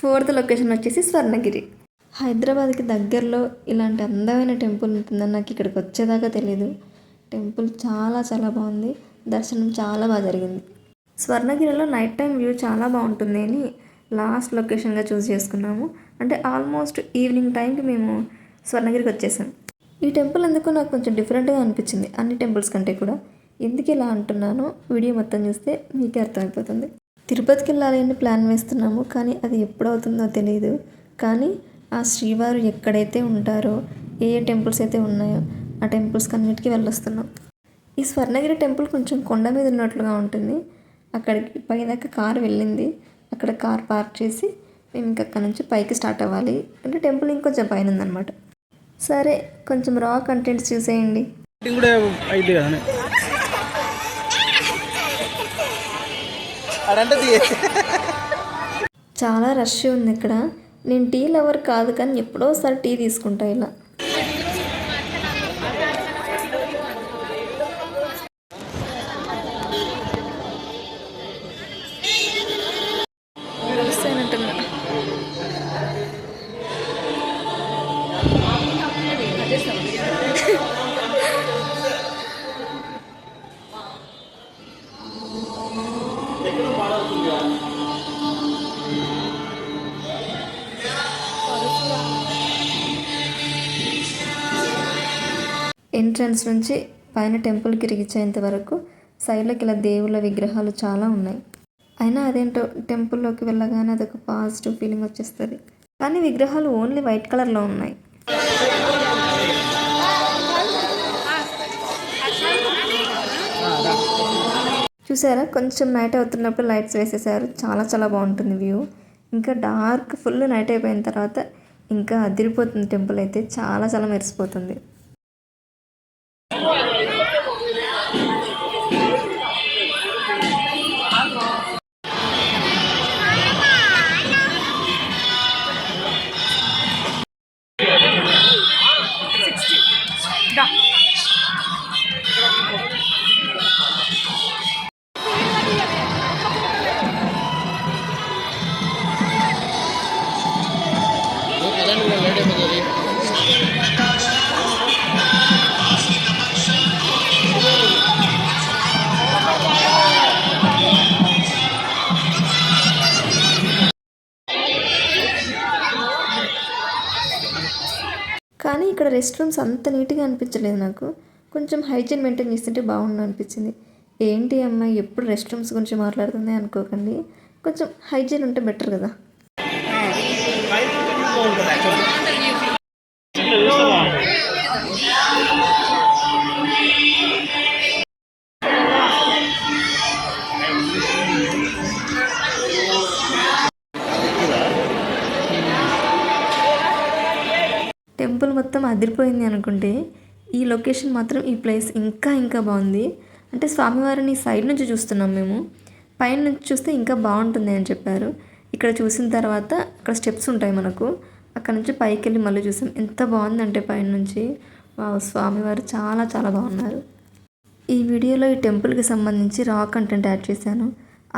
Fourth location వచ్చేసి స్వర్ణగిరి. హైదరాబాద్కి దగ్గరలో ఇలాంటి అందమైన టెంపుల్ ఉంటుందని నాకు ఇక్కడికి వచ్చేదాకా తెలియదు. టెంపుల్ చాలా చాలా బాగుంది. దర్శనం చాలా బాగా జరిగింది. స్వర్ణగిరిలో నైట్ టైం వ్యూ చాలా బాగుంటుంది అని లాస్ట్ లొకేషన్గా చూస్ చేసుకున్నాము. అంటే ఆల్మోస్ట్ ఈవినింగ్ టైంకి మేము స్వర్ణగిరికి వచ్చేసాం. ఈ టెంపుల్ ఎందుకో నాకు కొంచెం డిఫరెంట్గా అనిపించింది అన్ని టెంపుల్స్ కంటే కూడా. ఎందుకు ఇలా అంటున్నానో వీడియో మొత్తం చూస్తే మీకే అర్థమైపోతుంది. తిరుపతికి వెళ్ళాలి అని ప్లాన్ వేస్తున్నాము, కానీ అది ఎప్పుడవుతుందో తెలియదు. కానీ ఆ శ్రీవారు ఎక్కడైతే ఉంటారో, ఏ టెంపుల్స్ అయితే ఉన్నాయో ఆ టెంపుల్స్కి అన్నిటికీ వెళ్ళొస్తున్నాం. ఈ స్వర్ణగిరి టెంపుల్ కొంచెం కొండ మీద ఉన్నట్లుగా ఉంటుంది. అక్కడికి పైదాకా కారు వెళ్ళింది. అక్కడ కార్ పార్క్ చేసి మేము ఇంక అక్కడ నుంచి పైకి స్టార్ట్ అవ్వాలి. అంటే టెంపుల్ ఇంకొంచెం పైన ఉందన్నమాట. సరే, కొంచెం రా కంటెంట్స్ చూసేయండి. చాలా రష్ ఉంది ఇక్కడ. నేను టీ లవర్ కాదు, కానీ ఎప్పుడో ఒకసారి టీ తీసుకుంటా ఇలా. ఎంట్రన్స్ నుంచి పైన టెంపుల్కి రీచ్ వరకు సైడ్లోకి ఇలా దేవుళ్ళ విగ్రహాలు చాలా ఉన్నాయి. అయినా అదేంటో టెంపుల్లోకి వెళ్ళగానే అదొక పాజిటివ్ ఫీలింగ్ వచ్చేస్తుంది. కానీ విగ్రహాలు ఓన్లీ వైట్ కలర్లో ఉన్నాయి. చూసారా, కొంచెం నైట్ అవుతున్నప్పుడు లైట్స్ వేసేసారు. చాలా చాలా బాగుంటుంది వ్యూ. ఇంకా డార్క్ ఫుల్ నైట్ అయిపోయిన తర్వాత ఇంకా అదిరిపోతుంది. టెంపుల్ అయితే చాలా చాలా మెరిసిపోతుంది. కానీ ఇక్కడ రెస్ట్ రూమ్స్ అంత నీట్గా అనిపించలేదు నాకు. కొంచెం హైజీన్ మెయింటైన్ చేస్తుంటే బాగుండు అనిపించింది. ఏంటి అమ్మాయి ఎప్పుడు రెస్ట్ రూమ్స్ గురించి మాట్లాడుతుంది అనుకోకండి. కొంచెం హైజీన్ ఉంటే బెటర్ కదా. టెంపుల్ మొత్తం అదిరిపోయింది అనుకుంటే ఈ లొకేషన్ మాత్రం, ఈ ప్లేస్ ఇంకా ఇంకా బాగుంది. అంటే స్వామివారిని సైడ్ నుంచి చూస్తున్నాం మేము. పైన నుంచి చూస్తే ఇంకా బాగుంటుంది అని చెప్పారు. ఇక్కడ చూసిన తర్వాత అక్కడ స్టెప్స్ ఉంటాయి మనకు. అక్కడ నుంచి పైకి వెళ్ళి మళ్ళీ చూసాం. ఎంత బాగుందంటే పైన నుంచి. స్వామివారు చాలా చాలా బాగున్నారు. ఈ వీడియోలో ఈ టెంపుల్కి సంబంధించి రా కంటెంట్ యాడ్ చేశాను.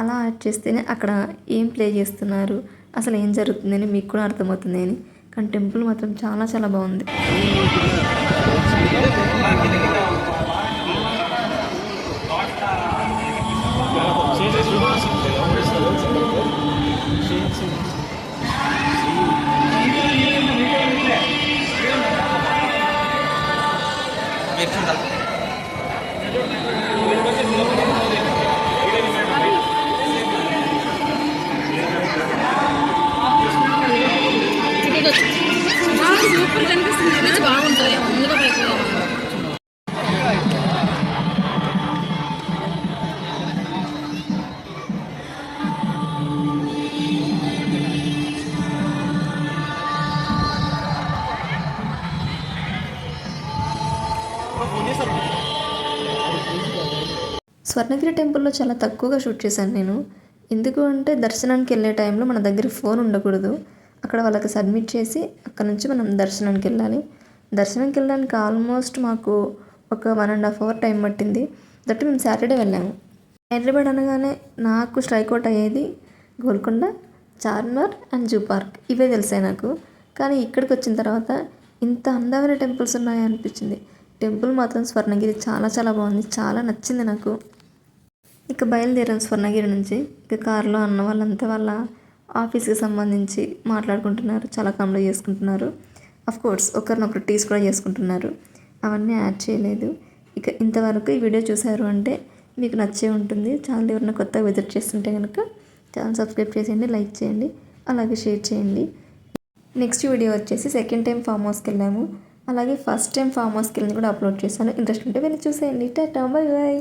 అలా యాడ్ చేస్తేనే అక్కడ ఏం ప్లే చేస్తున్నారు, అసలు ఏం జరుగుతుందని మీకు కూడా అర్థమవుతుంది అని. కానీ టెంపుల్ మాత్రం చాలా చాలా బాగుంది. సూపర్ కనిపిస్తుంది. బాగుంటుంది. ముందుగా పైకి స్వర్ణగిరి టెంపుల్లో చాలా తక్కువగా షూట్ చేశాను నేను. ఎందుకు అంటే దర్శనానికి వెళ్ళే టైంలో మన దగ్గర ఫోన్ ఉండకూడదు. అక్కడ వాళ్ళకి సబ్మిట్ చేసి అక్కడ నుంచి మనం దర్శనానికి వెళ్ళాలి. దర్శనానికి వెళ్ళడానికి ఆల్మోస్ట్ మాకు ఒక 1.5 hour టైం పట్టింది. దట్ మేము సాటర్డే వెళ్ళాము. హైదరాబాద్ అనగానే నాకు స్ట్రైక్ అవుట్ అయ్యేది Golconda, Charminar and zoo park ఇవే తెలిసాయి నాకు. కానీ ఇక్కడికి వచ్చిన తర్వాత ఇంత అందమైన టెంపుల్స్ ఉన్నాయా అనిపించింది. టెంపుల్ మాత్రం స్వర్ణగిరి చాలా చాలా బాగుంది, చాలా నచ్చింది నాకు. ఇక బయలుదేరాం స్వర్ణగిరి నుంచి. ఇక కారులో అన్న వాళ్ళంతా వాళ్ళ ఆఫీస్కి సంబంధించి మాట్లాడుకుంటున్నారు, చాలా కామెడీ చేసుకుంటున్నారు. కోర్స్ ఒకరినొకరు టీస్ కూడా చేసుకుంటున్నారు. అవన్నీ యాడ్ చేయలేదు. ఇక ఇంతవరకు ఈ వీడియో చూసారు అంటే మీకు నచ్చే ఉంటుంది. ఛానల్ ఎవరైనా కొత్తగా విజిట్ చేస్తుంటే కనుక ఛానల్ సబ్స్క్రైబ్ చేసేయండి, లైక్ చేయండి, అలాగే షేర్ చేయండి. నెక్స్ట్ వీడియో వచ్చేసి సెకండ్ టైం ఫామ్ హౌస్కి వెళ్ళాము. అలాగే ఫస్ట్ టైం ఫామ్ హౌస్కి వెళ్ళి కూడా అప్లోడ్ చేశాను. ఇంట్రెస్ట్ ఉంటే వెళ్ళి చూసేయండి. Tata, bye bye.